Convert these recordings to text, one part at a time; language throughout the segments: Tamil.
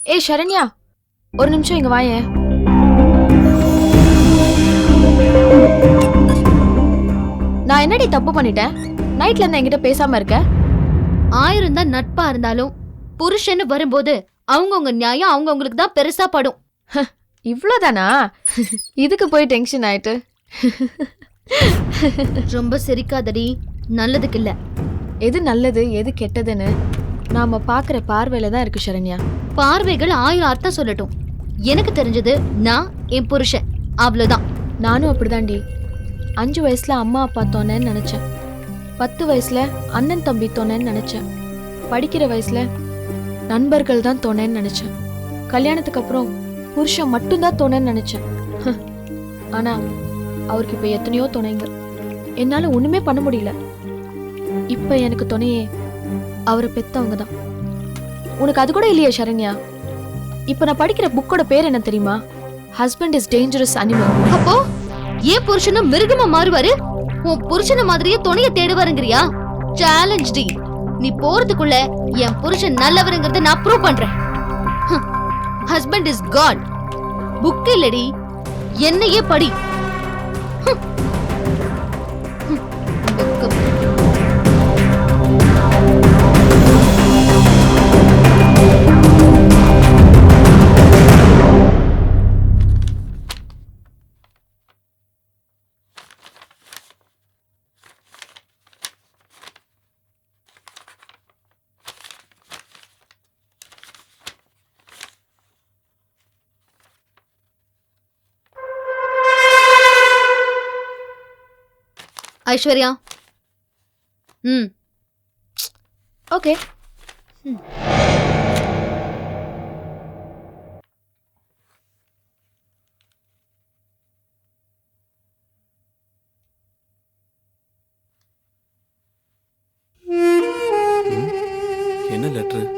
ஏய் சரண்யா, ஒரு நிமிஷம் இங்க வாயேன். நான் என்னடி தப்பு பண்ணிட்டேன்? நைட்ல இருந்து என்கிட்ட பேசாம இருக்க? 1000 தான் நட்பா இருந்தாலும் புருஷன்னு வரும்போது அவங்கவுங்க நியாயம் அவங்கவுங்களுக்கு தான் பெருசா படும். இவ்ளோதானா? இதுக்கு போய் டென்ஷன் ஆயிட்டு. ரொம்ப சிரிக்காதடி, நல்லதுக்கு இல்ல. எது நல்லது எது கெட்டதுன்னு நாம பாக்குற பார்வையில தான் இருக்கு சரண்யா. பார்வைகள் 1000 அர்த்தம் சொல்லட்டும். எனக்கு தெரிஞ்சது நான் என் புருஷன், அவ்வளவுதான். நானும் அப்படிதான்டி. 5 வயசுல அம்மா அப்பா தோணேன்னு நினைச்சேன். 10 வயசுல அண்ணன் தம்பி தோணேன்னு நினைச்சேன். படிக்கிற வயசுல நண்பர்கள் தான் தோணேன்னு நினைச்சேன். கல்யாணத்துக்கு அப்புறம் புருஷன் மட்டும்தான் தோணேன்னு நினைச்சேன். ஆனா அவருக்கு இப்ப எத்தனையோ துணைங்க. என்னால ஒண்ணுமே பண்ண முடியல. இப்ப எனக்கு துணையே அவரை பெத்தவங்க தான். உனக்கு அது கூட இல்லையா சரண்யா? இப்ப நான் படிக்கிற புக்கோட பேர் என்ன தெரியுமா? Husband is dangerous animal. அப்போ ஏன் புருஷனும் மிருகமா மாறுவாரு? உன் புருஷன மாதிரியே துணைய தேடுவாருங்கிறியா? Challenge D. நீ போறதுக்குள்ள என் புருஷன் நல்லவருங்கிறத நான் ப்ரூவ் பண்றேன். Husband is God. புக் இல்லடி, என்னையே படி. ஐஸ்வர்யா, ஓகே. என்ன லெட்டர்?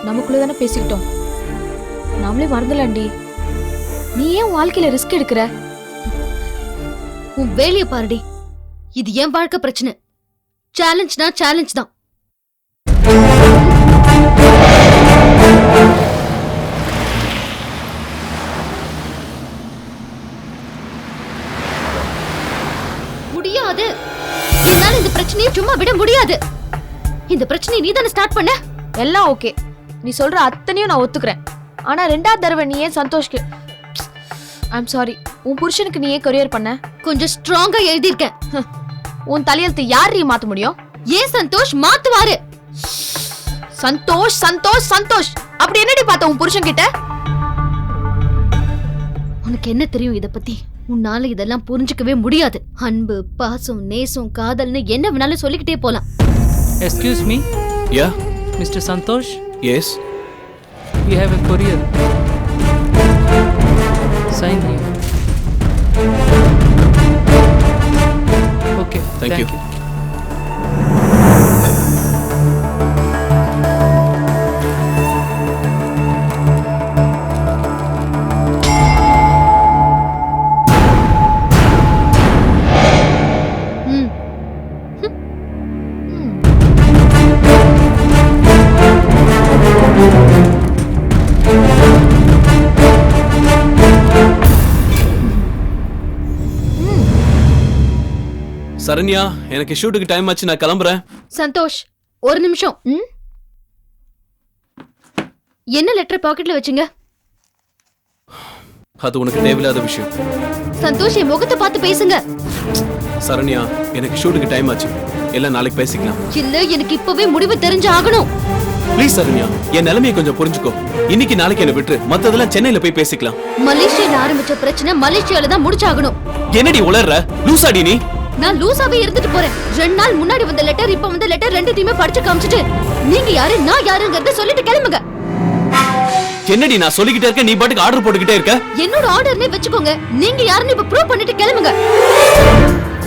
நமக்குள்ளதானே பேசிக்கிட்டோம். நாமளே மறந்துலாண்டி. நீ ஏன் வாழ்க்கையில ரிஸ்க் எடுக்கிற? உன் வேலைய பாருடி. இது என் வாழ்க்கை பிரச்சனை. சேலஞ்ச்னா சேலஞ்ச் தான். முடியாது. என்னால இந்த பிரச்சனையை சும்மா விட முடியாது. இந்த பிரச்சனையை நீ தானே ஸ்டார்ட் பண்ண. எல்லாம் ஓகே, நீ சொல்ற அத்தனையும் நான் ஒத்துக்கிறேன். ஆனா 2வது தடவை நீ ஏன் சந்தோஷ்க்கு ஐம் சாரி உன் புருஷனுக்கு நீ ஏன் கொரியர் பண்ண? கொஞ்சம் ஸ்ட்ராங்கா எழுதியிருக்கேன். உன் தலையெழுத்து யார் நீ மாத்த முடியும்? ஏன் சந்தோஷ் மாத்துவாரு? சந்தோஷ் சந்தோஷ் சந்தோஷ் அப்படி என்னடி பார்த்த உன் புருஷன் கிட்ட? உனக்கு என்ன தெரியும் இத பத்தி? உன்னால இதெல்லாம் புரிஞ்சுக்கவே முடியாது. அன்பு, பாசம், நேசம், காதல்னு என்ன வேணாலும் சொல்லிக்கிட்டே போலாம். Excuse me? Yeah? Mr. Santosh? Yes? You have a courier. Sign here. Okay, Thank you. Saranya, எனக்கு ஷூட்டுக்கு டைம் ஆச்சு, நான் கிளம்புறேன். சந்தோஷ், ஒரு நிமிஷம். என்ன லெட்டர் பாக்கெட்ல வச்சீங்க? அது உனக்கு தேவையில்லாத விஷயம். சந்தோஷ், என் முகத்தை பார்த்து பேசுங்க. சரண்யா, எனக்கு ஷூட்டுக்கு டைம் ஆச்சு, எல்லாம் நாளைக்கு பேசிக்கலாம். இல்ல, எனக்கு இப்பவே முடிவு தெரிஞ்சு ஆகணும். ப்ளீஸ் சரண்யா, என் நிலைமையை கொஞ்சம் புரிஞ்சுக்கோ. இன்னைக்கு நாளைக்கு என்ன விட்டு மத்ததெல்லாம் சென்னையில போய் பேசிக்கலாம். மலேசியால ஆரம்பிச்ச பிரச்சனை மலேசியால தான் முடிச்சாகணும். என்னடி உளர்ற? லூசாடி நீ? நான் லூசாவே இருந்துட்டு போறேன். 2 நாள் முன்னாடி வந்த லெட்டர், இப்ப வந்த லெட்டர் ரெண்டுத்தையுமே படிச்சு காமிச்சிட்டு நீங்க யாரு நான் யாருங்கறத சொல்லிட்டு கிளம்புங்க. என்னடி நான் சொல்லிக்கிட்டே இருக்க, நீ பாட்டுக்கு ஆர்டர் போட்டுக்கிட்டே இருக்க? என்னோட ஆர்டர்னே வெச்சுக்கோங்க. நீங்க யாருன்னு இப்ப ப்ரூவ் பண்ணிட்டு கிளம்புங்க.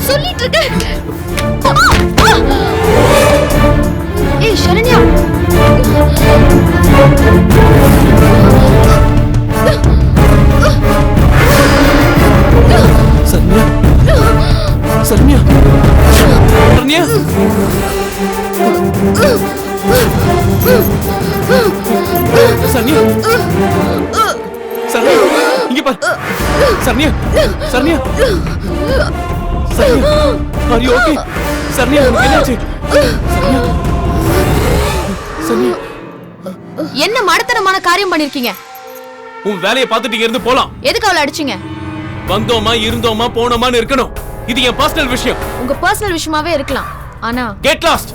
சொல்லிட்டு இருக்க. ஏய் சரண்யா, சரண்யா, சரண்யா, சரண்யா, சரண்யா, சரண்யா, இங்க பாரு. Saranya, Saranya, Saranya, are you okay? Saranya, உனக்கு என்னாச்சு? சரண்யா, சரண்யா, என்ன மடத்தனமான காரியம் பண்ணிருக்கீங்க? உன் வேலையை பார்த்துட்டு இங்க இருந்து போலாம். எதுக்கு அவளை அடிச்சீங்க? வந்தோமா இருந்தோமா போனோமான்னு இருக்கணும். இது என் பர்சனல் விஷயம். உங்க பர்சனல் விஷயமாவே இருக்கலாம். ஆனா கெட் லாஸ்ட்.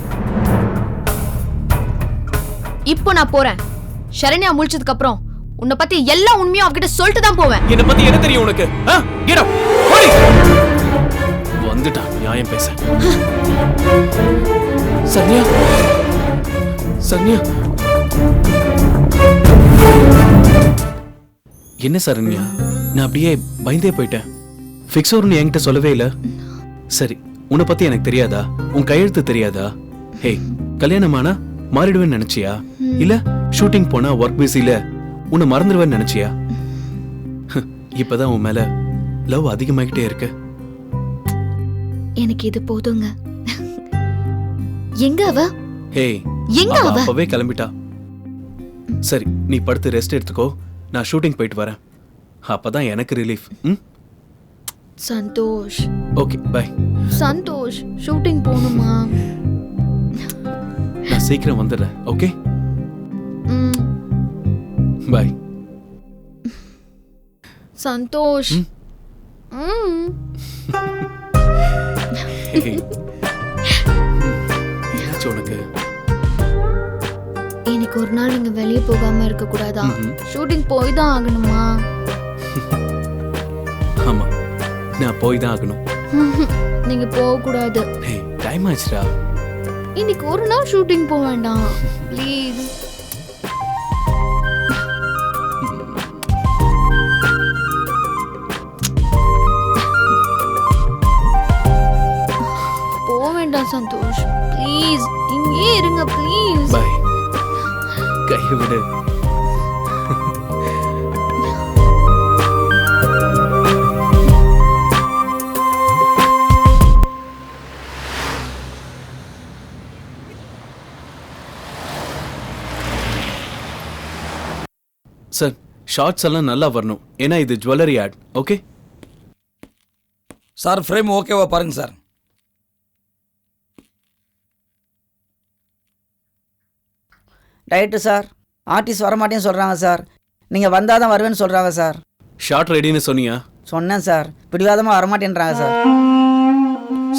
இப்போ நான் போறேன். சரண்யா முழிச்சதுக்கு அப்புறம் உன்னை பத்தி எல்லா உண்மையும் அவகிட்ட சொல்லிட்டு தான் போவேன். என்ன பத்தி என்ன தெரியும் உனக்கு? Get up. ஓடி. வந்துட்டான் நியாயம் பேச. சரண்யா, சரண்யா, என்ன சரண்யா, நான் அப்படியே பயந்தே போயிட்டேன். ஃபிக்ஸோர்னு என்கிட்ட சொல்லவே இல்ல. சரி, உன்னை பத்தி எனக்கு தெரியாதா? உன் கையெழுத்து தெரியாதா? ஹே, கல்யாணமானா மாறிடுவேன்னு நினைச்சியா? இல்ல ஷூட்டிங் போனா ஒர்க் பிஸில உன்னை மறந்துடுவேன்னு நினைச்சியா? இப்பதான் உன் மேல லவ் அதிகமாகிட்டே இருக்கு. எனக்கு இது போதுங்க. எங்க அவ? ஹே, எங்க அவ அவ? அப்பவே கிளம்பிட்டா. சரி, நீ படுத்து ரெஸ்ட் எடுத்துக்கோ. நான் ஷூட்டிங் போயிட்டு வரேன். அப்பதான் எனக்கு relief. Santhosh, okay, bye. Santhosh, shooting போகணுமா? நான் சீக்கிரம் வந்துடுறேன். Okay, bye. சந்தோஷ். என்னாச்சு உனக்கு? இன்னைக்கு ஒரு நாள் நீங்க வெளியே போகாம இருக்க கூடாதா? ஷூட்டிங் போய் தான் ஆகணுமா? ஆமா, நான் போய் தான் ஆகணும். நீங்க போக கூடாது. ஹே, டைம் ஆச்சுடா. இன்னைக்கு ஒரு நாள் ஷூட்டிங் போக வேண்டாம் ப்ளீஸ். போக வேண்டாம் சந்தோஷ், ப்ளீஸ் இங்கே இருங்க ப்ளீஸ். பை. கையை விடு. சார், ஷார்ட்ஸ் எல்லாம் நல்லா வரணும். ஏன்னா இது jewellery ad. Okay sir, frame ஓகேவா பாருங்க சார். Right sir. ஆர்டிஸ்ட் வரமாட்டேன்னு சொல்கிறாங்க சார். நீங்கள் வந்தால் தான் வருவேன்னு சொல்கிறாங்க சார். ஷார்ட் ரெடின்னு சொன்னியா? சொன்னேன் சார். பிடிவாதமாக வரமாட்டேன்றாங்க சார்.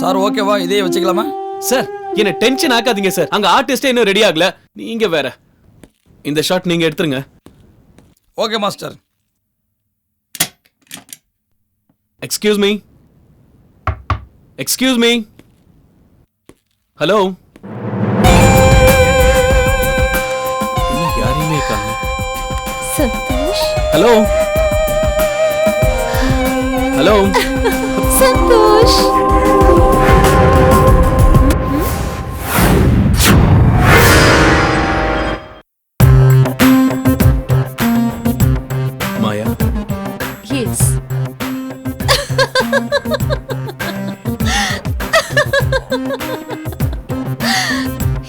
சார் ஓகேவா, இதே வச்சுக்கலாமா? சார், என்ன டென்ஷன் ஆக்காதீங்க சார். அங்க ஆர்டிஸ்டே இன்னும் ரெடி ஆகல. நீங்க வேற. இந்த ஷாட் நீங்க எடுத்துருங்க. Okay master. Excuse me, excuse me. Hello, யாரையுமே காணோம். Santhosh, hello, hello, Santhosh. Maya. Yes.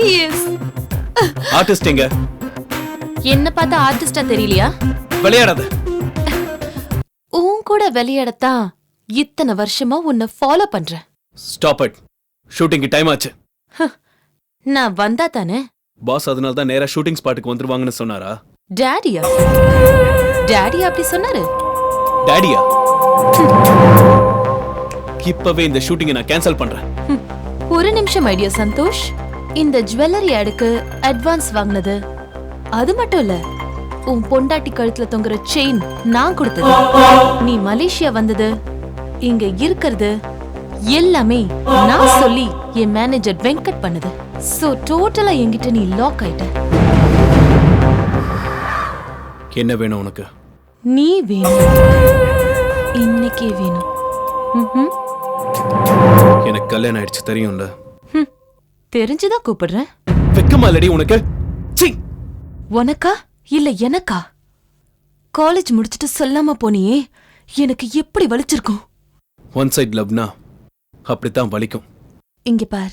Yes. Artist எங்க? என்ன பார்த்தா ஆர்டிஸ்டா தெரியலையா? விளையாடாத. உன் கூட விளையாடத்தான் இத்தனை வருஷமா உன்னை ஃபாலோ பண்றேன். Stop it. ஷூட்டிங்க்கு டைம் ஆச்சு. நான் வந்தா தானே? பாஸ் அதனால தான் நேரா ஷூட்டிங் ஸ்பாட்டுக்கு வந்துருவாங்கன்னு சொன்னாரா? டாடியா? டாடி அப்படி சொன்னாரு? டாடியா? இப்பவே இந்த ஷூட்டிங்கை நான் கேன்சல் பண்றேன். ஒரு நிமிஷம் ஐடியா சந்தோஷ். இந்த ஜுவல்லரி அடுக்கு அட்வான்ஸ் வாங்கினது அது மட்டும் இல்ல, உன் பொண்டாட்டி கழுத்துல தொங்குற செயின் நான் கொடுத்தது. நீ மலேசியா வந்தது, இங்க இருக்கிறது எல்லாமே நான் சொல்லி என் மேனேஜர் வெங்கட் பண்ணது. சோ டோட்டலா என்கிட்ட நீ லாக் ஆயிட்ட. என்ன வேணும் உனக்கு? நீ வேணும், இன்னைக்கே வேணும். ம்ஹும். எனக்கு கல்யாணம் ஆயிடுச்சு தெரியும்ல. தெரிஞ்சுதான் கூப்பிடுறேன். வெக்கமா இல்லடி உனக்கு? சீ! உனக்கா இல்ல எனக்கா? காலேஜ் முடிச்சிட்டு சொல்லாம போனியே, எனக்கு எப்படி வலிச்சிருக்கும். ஒன் சைட் லவ்னா அப்படித்தான் வலிக்கும். இங்க பார்,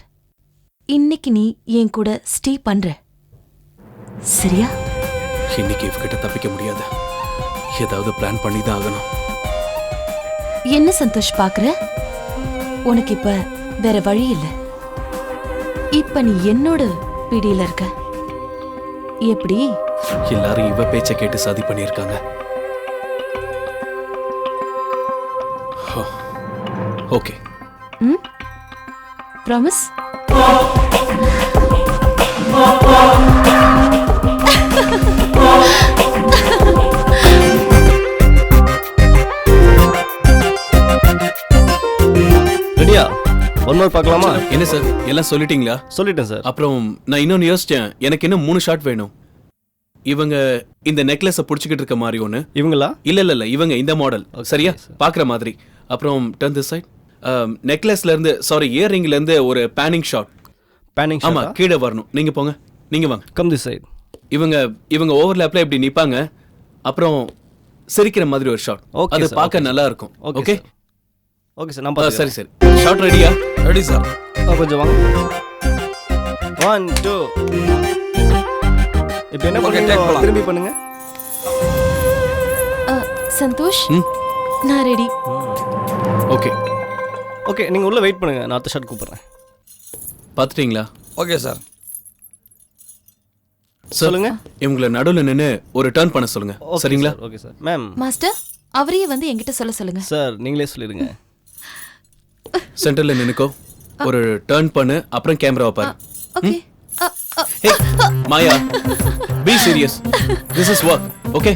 இன்னைக்கு நீ என் கூட ஸ்டே பண்ற, சரியா? இன்னைக்கு இவகிட்ட தப்பிக்க முடியாது. ஏதாவது பிளான் பண்ணி தான் ஆகணும். என்ன சந்தோஷ் பாக்குற? உனக்கு இப்ப வேற வழி இல்ல. இப்ப நீ என்னோட பிடியில இருக்க. எப்படி? எல்லாரும் இவ பேச்ச கேட்டு சதி பண்ணியிருக்காங்க. ஓகே. ப்ராமிஸ்? ரெடியா? ஒன் மோர் பார்க்கலாமா? என்ன சார் எல்லாம் சொல்லிட்டீங்களா? சொல்லிட்டேன் சார். அப்புறம் நான் இன்னொன்னு யோசிச்சேன். எனக்கு இன்னும் 3 ஷாட் வேணும். இவங்க இந்த நெக்லஸ புடிச்சுக்கிட்டு இருக்க மாதிரி ஒண்ணு. இவங்களா? இல்ல இவங்க இந்த மாடல் சரியா பாக்குற மாதிரி. அப்புறம் டர்ன் திஸ் சைடு. நெக்லஸ்ல இருந்து சாரி இயரிங்ல இருந்து ஒரு பேனிங் ஷாட். பேனிங் ஆமா கீழே வரணும். நீங்க போங்க, நீங்க வாங்க. Come this side. இவங்க ஓவர்லாப்ல இப்படி நிப்பாங்க. அப்புறம் சிரிக்கிற மாதிரி ஒரு ஷாட். Okay, அது sir. பார்க்க நல்லா இருக்கும். ஓகே ஓகே சார், நான் பார்த்து. சரி ஷாட் ரெடியா? Ready sir. கொஞ்சம் வாங்க. 1 2. இப்போ என்ன Okay, take பண்ணுங்க? போலாம். திரும்பி பண்ணுங்க. சந்தோஷ், ம். நான் ரெடி. ஓகே ஓகே, நீங்க உள்ள வெயிட் பண்ணுங்க, நான் அடுத்த ஷாட் கூப்பிடுறேன். பாத்துட்டீங்களா? Okay sir. சொல்லுங்க. இவங்களை நடுவுல நின்னு ஒரு டர்ன் பண்ண சொல்லுங்க. Okay, சரிங்களா? sir. Okay sir. Ma'am. Master, அவரையே வந்து என்கிட்ட சொல்ல சொல்லுங்க. சார் நீங்களே சொல்லிடுங்க. சென்டர்ல நின்னுக்கோ. ஒரு டர்ன் பண்ணு, அப்புறம் கேமராவை பாரு. Okay. Hey, Maya, be serious. This is work, okay?